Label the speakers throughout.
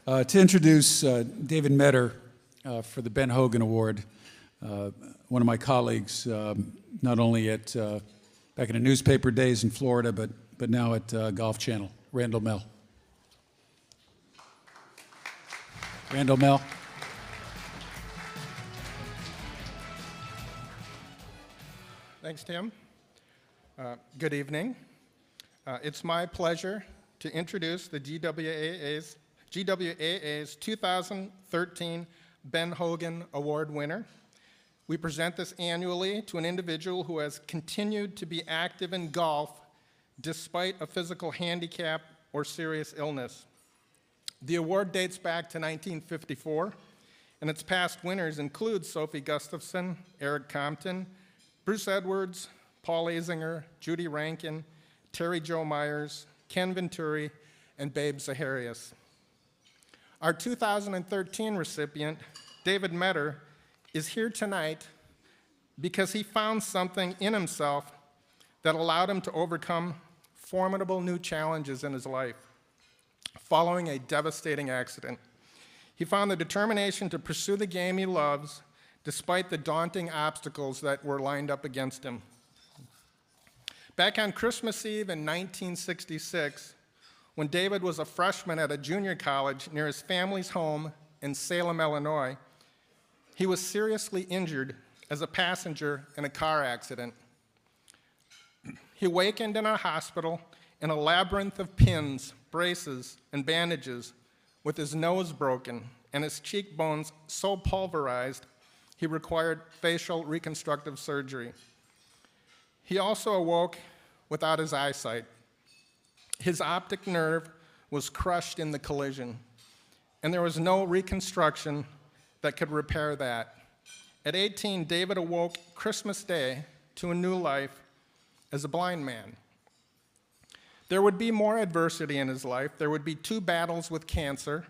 Speaker 1: To introduce David Meador for the Ben Hogan Award, one of my colleagues, not only at back in the newspaper days in Florida, but now at Golf Channel, Randall Mell. Randall Mell.
Speaker 2: Thanks, Tim. Good evening. It's my pleasure to introduce the GWAA's 2013 Ben Hogan Award winner. We present this annually to an individual who has continued to be active in golf despite a physical handicap or serious illness. The award dates back to 1954, and its past winners include Sophie Gustafson, Eric Compton, Bruce Edwards, Paul Azinger, Judy Rankin, Terry Joe Myers, Ken Venturi, and Babe Zaharias. Our 2013 recipient, David Meador, is here tonight because he found something in himself that allowed him to overcome formidable new challenges in his life. Following a devastating accident, he found the determination to pursue the game he loves despite the daunting obstacles that were lined up against him. Back on Christmas Eve in 1966, when David was a freshman at a junior college near his family's home in Salem, Illinois, he was seriously injured as a passenger in a car accident. He awakened in a hospital in a labyrinth of pins, braces, and bandages, with his nose broken and his cheekbones so pulverized he required facial reconstructive surgery. He also awoke without his eyesight. His optic nerve was crushed in the collision, and there was no reconstruction that could repair that. At 18, David awoke Christmas Day to a new life as a blind man. There would be more adversity in his life. There would be 2 battles with cancer.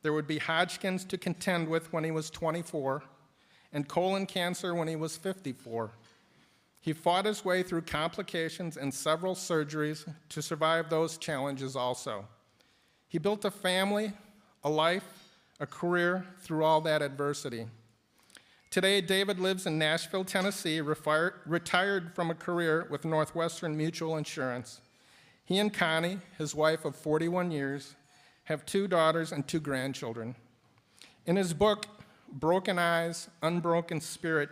Speaker 2: There would be Hodgkin's to contend with when he was 24, and colon cancer when he was 54. He fought his way through complications and several surgeries to survive those challenges also. He built a family, a life, a career through all that adversity. Today, David lives in Nashville, Tennessee, retired from a career with Northwestern Mutual Insurance. He and Connie, his wife of 41 years, have 2 daughters and 2 grandchildren. In his book, Broken Eyes, Unbroken Spirit,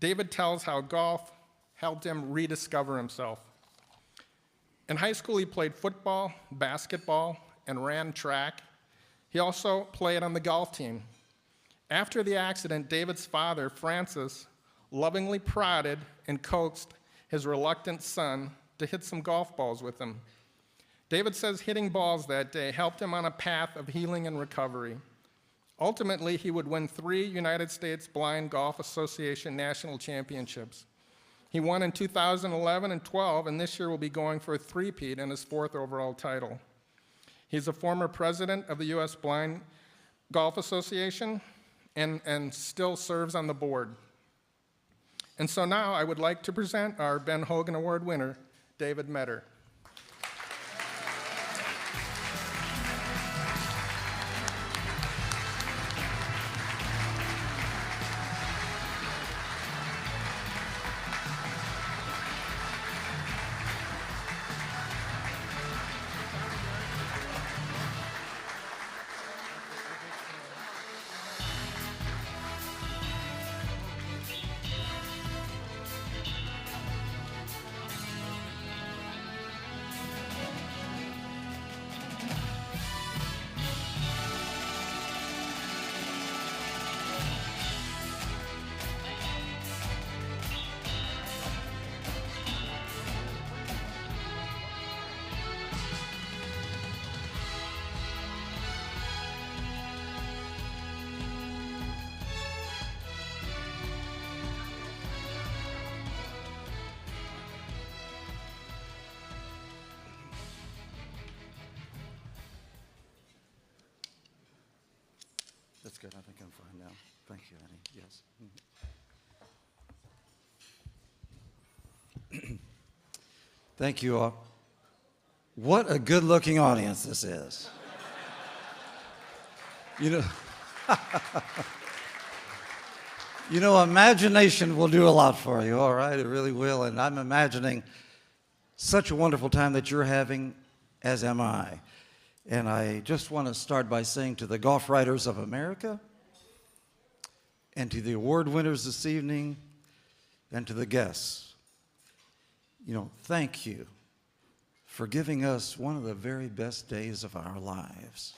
Speaker 2: David tells how golf helped him rediscover himself. In high school, he played football, basketball, and ran track. He also played on the golf team. After the accident, David's father, Francis, lovingly prodded and coaxed his reluctant son to hit some golf balls with him. David says hitting balls that day helped him on a path of healing and recovery. Ultimately, he would win 3 United States Blind Golf Association national championships. He won in 2011 and 12, and this year will be going for a three-peat and his 4th overall title. He's a former president of the U.S. Blind Golf Association and still serves on the board. And so now I would like to present our Ben Hogan Award winner, David Meador.
Speaker 3: That's good. I think I'm fine now. Thank you, Annie. Yes. Thank you all. What a good-looking audience this is. You know, imagination will do a lot for you, all right? It really will. And I'm imagining such a wonderful time that you're having, as am I. And I just want to start by saying to the Golf Writers of America, and to the award winners this evening, and to the guests, thank you for giving us one of the very best days of our lives.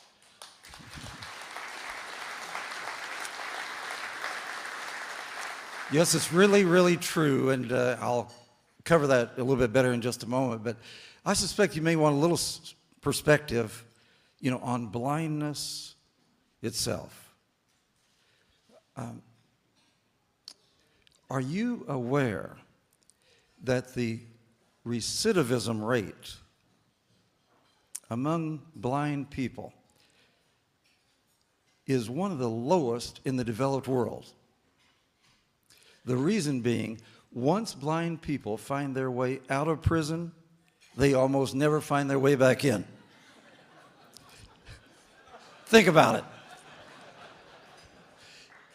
Speaker 3: Yes, it's really, really true, and I'll cover that a little bit better in just a moment, but I suspect you may want a little perspective, on blindness itself. Are you aware that the recidivism rate among blind people is one of the lowest in the developed world? The reason being, once blind people find their way out of prison, they almost never find their way back in. Think about it.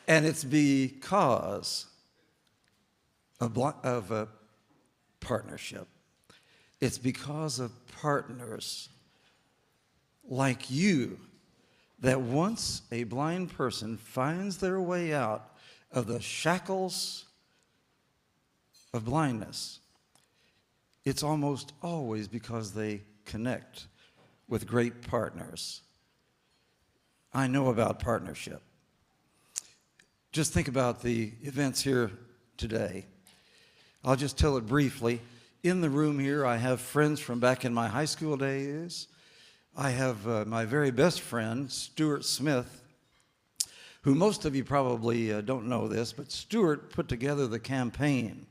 Speaker 3: And it's because of a partnership. It's because of partners like you that once a blind person finds their way out of the shackles of blindness, it's almost always because they connect with great partners. I know about partnership. Just think about the events here today. I'll just tell it briefly. In the room here, I have friends from back in my high school days. I have my very best friend, Stuart Smith, who most of you probably don't know this, but Stuart put together the campaign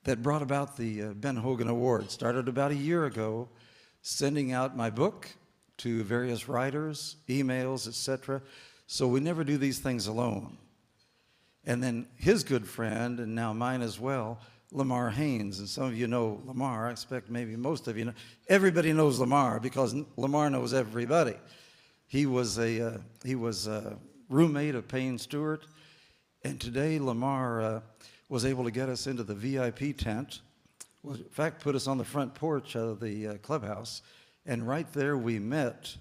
Speaker 3: that brought about the Ben Hogan Award. Started about a year ago, sending out my book to various writers, emails, etc. So we never do these things alone. And then his good friend, and now mine as well, Lamar Haynes. And some of you know Lamar. I expect maybe most of you know. Everybody knows Lamar because Lamar knows everybody. He was a roommate of Payne Stewart, and today Lamar was able to get us into the VIP tent. Well, in fact, put us on the front porch of the clubhouse, and right there we met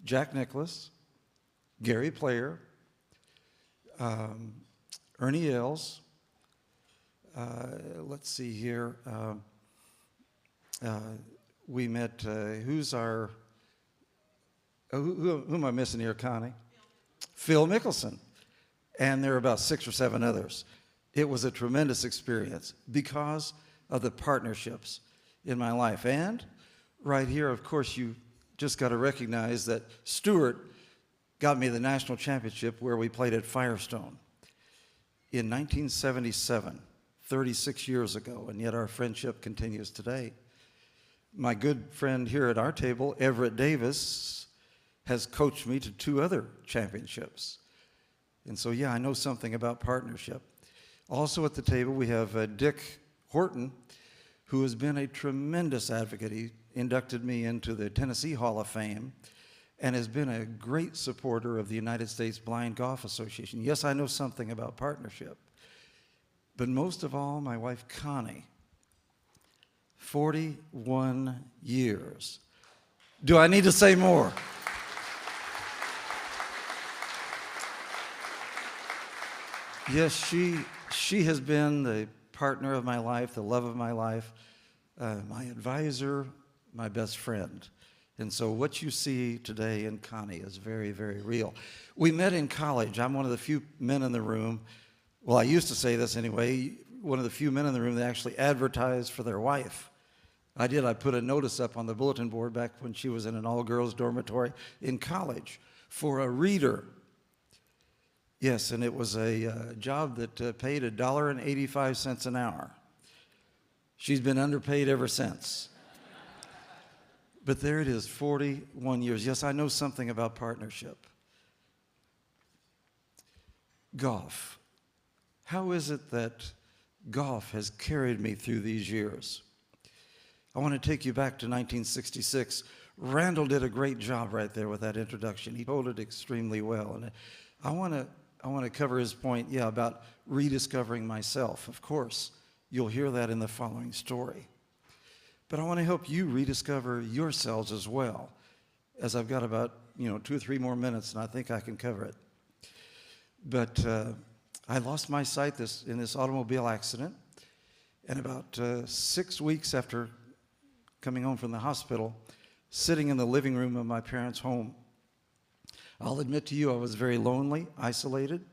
Speaker 3: Jack Nicklaus, Gary Player, Ernie Els. Let's see here. We met who am I missing here, Connie? Phil Mickelson. And there were about 6 or 7 others. It was a tremendous experience because of the partnerships in my life. And right here, of course, you just got to recognize that Stuart got me the national championship where we played at Firestone in 1977, 36 years ago, and yet our friendship continues today. My good friend here at our table, Everett Davis, has coached me to 2 other championships. And so, yeah, I know something about partnership. Also at the table, we have Dick Horton, who has been a tremendous advocate. He inducted me into the Tennessee Hall of Fame and has been a great supporter of the United States Blind Golf Association. Yes, I know something about partnership. But most of all, my wife, Connie, 41 years. Do I need to say more? Yes, she has been the partner of my life, the love of my life, my advisor, my best friend. And so what you see today in Connie is very, very real. We met in college. I'm one of the few men in the room. Well, I used to say this anyway. One of the few men in the room that actually advertised for their wife. I did. I put a notice up on the bulletin board back when she was in an all-girls dormitory in college for a reader. Yes, and it was a job that paid $1.85 an hour. She's been underpaid ever since. But there it is, 41 years. Yes, I know something about partnership. Golf. How is it that golf has carried me through these years? I want to take you back to 1966. Randall did a great job right there with that introduction. He told it extremely well. And I want to cover his point, yeah, about rediscovering myself. Of course, you'll hear that in the following story. But I want to help you rediscover yourselves as well, as I've got about 2 or 3 more minutes, and I think I can cover it. But I lost my sight in this automobile accident, and about 6 weeks after coming home from the hospital, sitting in the living room of my parents' home, I'll admit to you I was very lonely, isolated,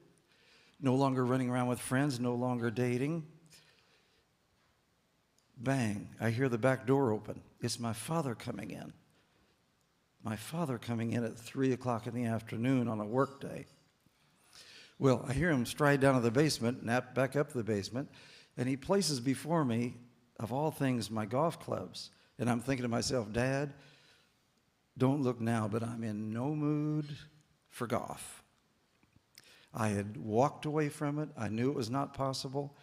Speaker 3: no longer running around with friends, no longer dating. Bang, I hear the back door open. It's my father coming in. My father coming in at 3 o'clock in the afternoon on a work day. Well, I hear him stride down to the basement, nap back up to the basement, and he places before me, of all things, my golf clubs. And I'm thinking to myself, Dad, don't look now, but I'm in no mood for golf. I had walked away from it. I knew it was not possible.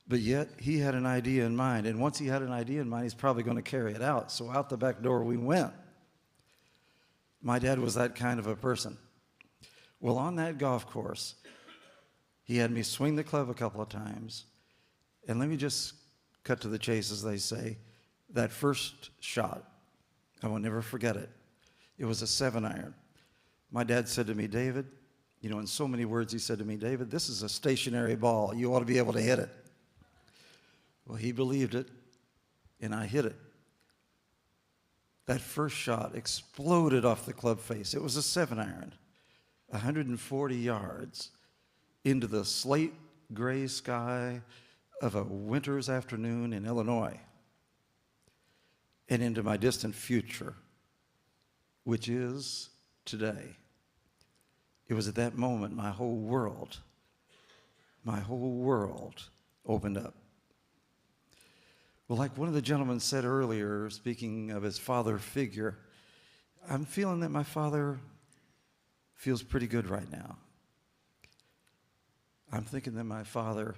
Speaker 3: But yet, he had an idea in mind. And once he had an idea in mind, he's probably going to carry it out. So out the back door we went. My dad was that kind of a person. Well, on that golf course, he had me swing the club a couple of times. And let me just cut to the chase, as they say. That first shot, I will never forget it. It was a 7-iron. My dad said to me, David, in so many words he said to me, David, this is a stationary ball. You ought to be able to hit it. Well, he believed it, and I hit it. That first shot exploded off the club face. It was a 7-iron, 140 yards into the slate gray sky of a winter's afternoon in Illinois and into my distant future, which is today. It was at that moment my whole world opened up. Well, like one of the gentlemen said earlier, speaking of his father figure, I'm feeling that my father feels pretty good right now. I'm thinking that my father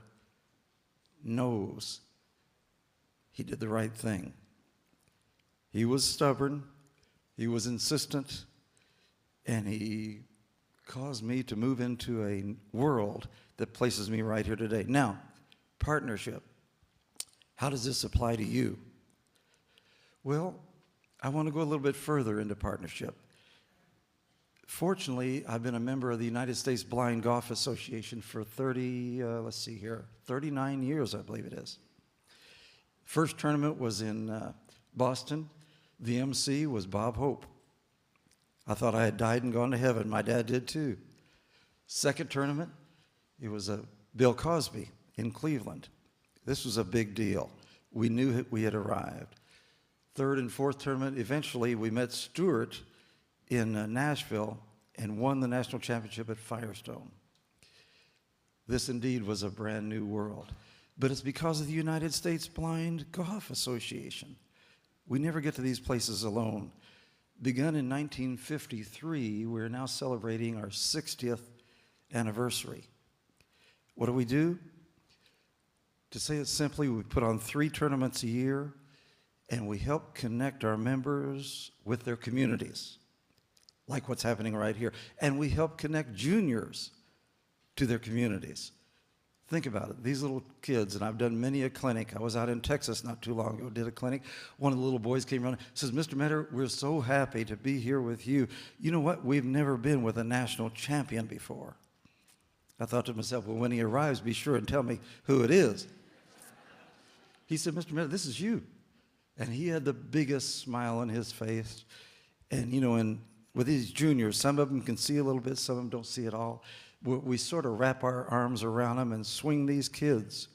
Speaker 3: knows he did the right thing. He was stubborn, he was insistent, and he caused me to move into a world that places me right here today. Now, partnership. How does this apply to you? Well, I want to go a little bit further into partnership. Fortunately, I've been a member of the United States Blind Golf Association for 39 years, I believe it is. First tournament was in Boston. The MC was Bob Hope. I thought I had died and gone to heaven. My dad did too. Second tournament, it was Bill Cosby in Cleveland. This was a big deal. We knew we had arrived. Third and fourth tournament, eventually we met Stewart in Nashville and won the national championship at Firestone. This indeed was a brand new world. But it's because of the United States Blind Golf Association. We never get to these places alone. Begun in 1953, we're now celebrating our 60th anniversary. What do? To say it simply, we put on 3 tournaments a year, and we help connect our members with their communities, like what's happening right here. And we help connect juniors to their communities. Think about it. These little kids, and I've done many a clinic. I was out in Texas not too long ago, did a clinic. One of the little boys came around and says, Mr. Meador, we're so happy to be here with you. You know what? We've never been with a national champion before. I thought to myself, well, when he arrives, be sure and tell me who it is. He said, Mr. Meador, this is you. And he had the biggest smile on his face. And, and with these juniors, some of them can see a little bit, some of them don't see at all. We sort of wrap our arms around them and swing these kids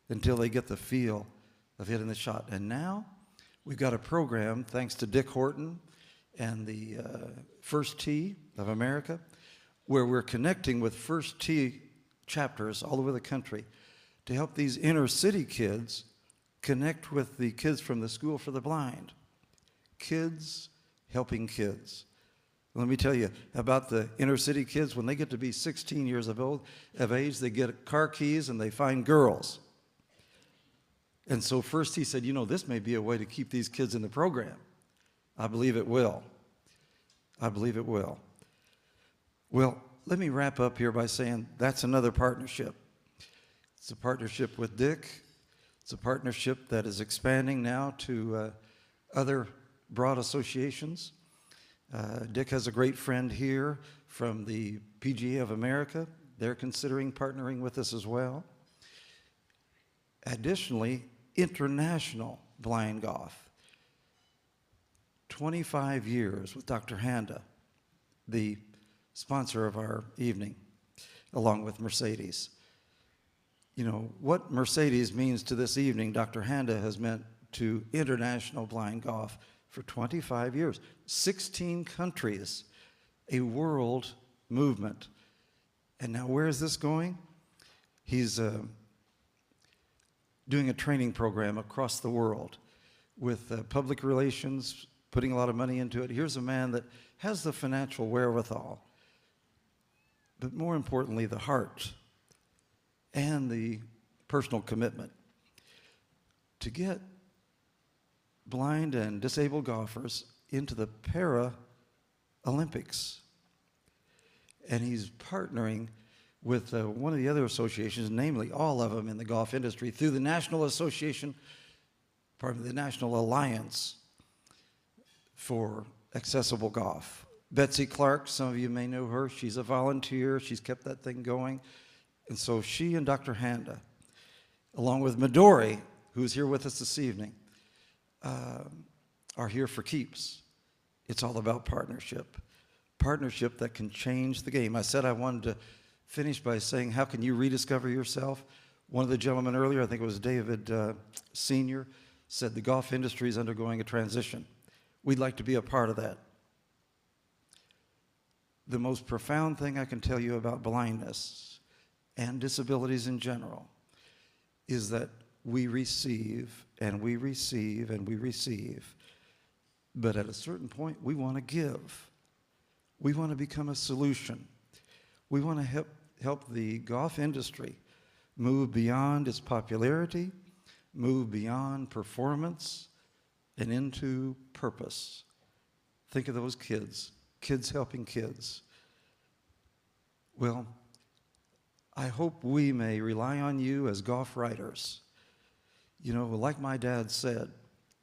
Speaker 3: until they get the feel of hitting the shot. And now we've got a program, thanks to Dick Horton and the First Tee of America, where we're connecting with First Tee chapters all over the country to help these inner city kids connect with the kids from the School for the Blind. Kids helping kids. Let me tell you about the inner city kids. When they get to be 16 years of age, they get car keys and they find girls. And so first he said, this may be a way to keep these kids in the program. I believe it will. I believe it will. Well, let me wrap up here by saying that's another partnership. It's a partnership with Dick. It's a partnership that is expanding now to other broad associations. Dick has a great friend here from the PGA of America. They're considering partnering with us as well. Additionally, international blind golf. 25 years with Dr. Handa, the sponsor of our evening, along with Mercedes. You know, what Mercedes means to this evening, Dr. Handa has meant to international blind golf for 25 years. 16 countries, a world movement. And now where is this going? He's doing a training program across the world with public relations, putting a lot of money into it. Here's a man that has the financial wherewithal, but more importantly, the heart and the personal commitment to get blind and disabled golfers into the Para-Olympics. And he's partnering with one of the other associations, namely all of them in the golf industry, through the National Association, pardon me, the National Alliance for Accessible Golf. Betsy Clark, some of you may know her. She's a volunteer. She's kept that thing going. And so she and Dr. Handa, along with Meador, who's here with us this evening, are here for keeps. It's all about partnership. Partnership that can change the game. I said I wanted to finish by saying, how can you rediscover yourself? One of the gentlemen earlier, I think it was David Sr., said the golf industry is undergoing a transition. We'd like to be a part of that. The most profound thing I can tell you about blindness and disabilities in general is that we receive and we receive and we receive, but at a certain point we want to give. We want to become a solution. We want to help the golf industry move beyond its popularity, move beyond performance, and into purpose. Think of those kids, kids helping kids. Well, I hope we may rely on you as golf writers. You know, like my dad said,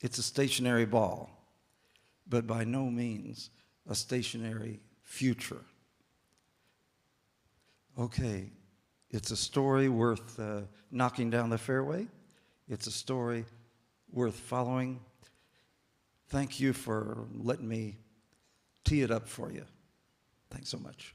Speaker 3: it's a stationary ball, but by no means a stationary future. Okay, it's a story worth knocking down the fairway. It's a story worth following. Thank you for letting me tee it up for you. Thanks so much.